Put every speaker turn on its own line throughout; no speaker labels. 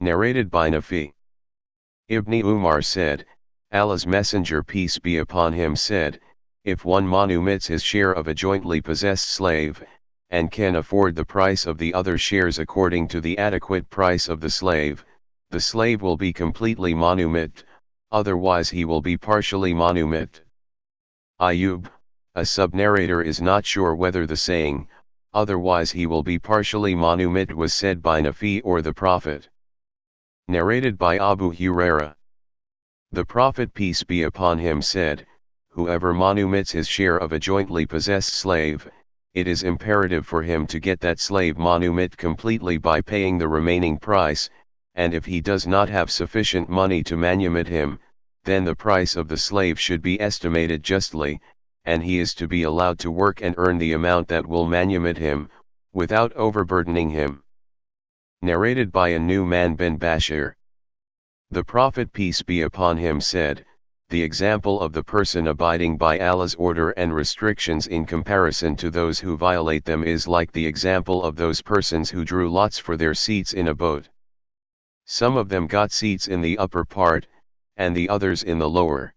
Narrated by Nafi. Ibn Umar said, Allah's Messenger peace be upon him said, if one manumits his share of a jointly possessed slave, and can afford the price of the other shares according to the adequate price of the slave will be completely manumit, otherwise he will be partially manumit. Ayub, a sub-narrator, is not sure whether the saying, otherwise he will be partially manumit, was said by Nafi or the Prophet. Narrated by Abu Huraira. The Prophet peace be upon him said, whoever manumits his share of a jointly possessed slave, it is imperative for him to get that slave manumit completely by paying the remaining price, and if he does not have sufficient money to manumit him, then the price of the slave should be estimated justly, and he is to be allowed to work and earn the amount that will manumit him, without overburdening him. Narrated by An-Nu'man bin Bashir. The Prophet peace be upon him said, the example of the person abiding by Allah's order and restrictions in comparison to those who violate them is like the example of those persons who drew lots for their seats in a boat. Some of them got seats in the upper part, and the others in the lower.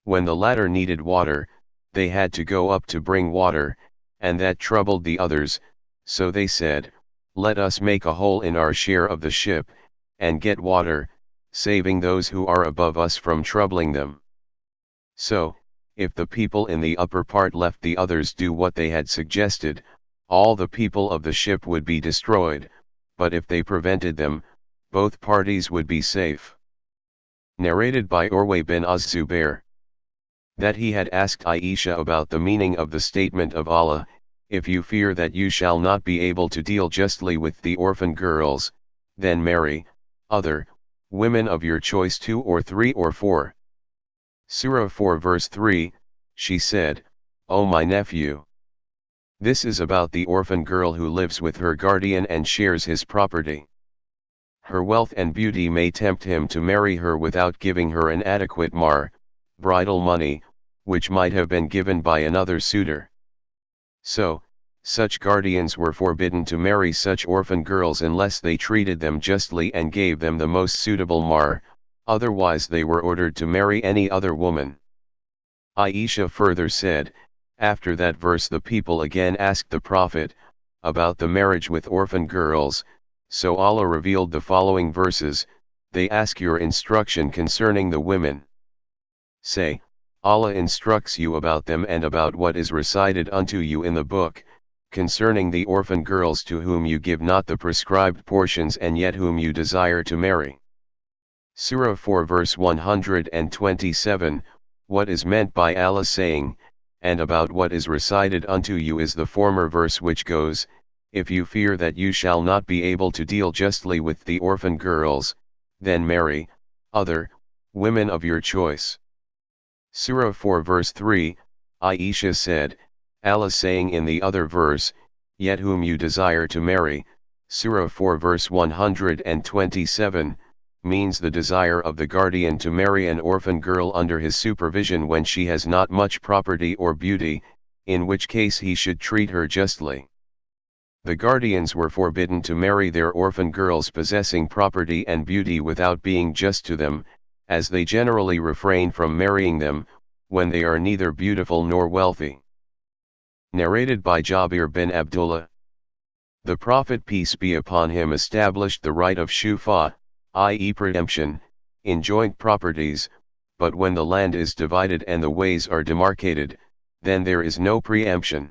When the latter needed water, they had to go up to bring water, and that troubled the others, so they said, let us make a hole in our share of the ship, and get water, saving those who are above us from troubling them. So, if the people in the upper part left the others do what they had suggested, all the people of the ship would be destroyed, but if they prevented them, both parties would be safe. Narrated by Urwa bin Az-Zubair. That he had asked Aisha about the meaning of the statement of Allah, if you fear that you shall not be able to deal justly with the orphan girls, then marry other women of your choice 2 or 3 or 4. Surah 4 verse 3, she said, O my nephew. This is about the orphan girl who lives with her guardian and shares his property. Her wealth and beauty may tempt him to marry her without giving her an adequate mahr, bridal money, which might have been given by another suitor. So, such guardians were forbidden to marry such orphan girls unless they treated them justly and gave them the most suitable mahr, otherwise they were ordered to marry any other woman. Aisha further said, after that verse the people again asked the Prophet, about the marriage with orphan girls, so Allah revealed the following verses, they ask your instruction concerning the women. Say, Allah instructs you about them and about what is recited unto you in the book, concerning the orphan girls to whom you give not the prescribed portions and yet whom you desire to marry. Surah 4 verse 127, what is meant by Allah saying, and about what is recited unto you is the former verse which goes, if you fear that you shall not be able to deal justly with the orphan girls, then marry other women of your choice. Surah 4 verse 3, Aisha said, Allah saying in the other verse, yet whom you desire to marry, Surah 4 verse 127, means the desire of the guardian to marry an orphan girl under his supervision when she has not much property or beauty, in which case he should treat her justly. The guardians were forbidden to marry their orphan girls possessing property and beauty without being just to them, as they generally refrain from marrying them, when they are neither beautiful nor wealthy. Narrated by Jabir bin Abdullah. The Prophet peace be upon him established the right of shufa, i.e. preemption, in joint properties, but when the land is divided and the ways are demarcated, then there is no preemption.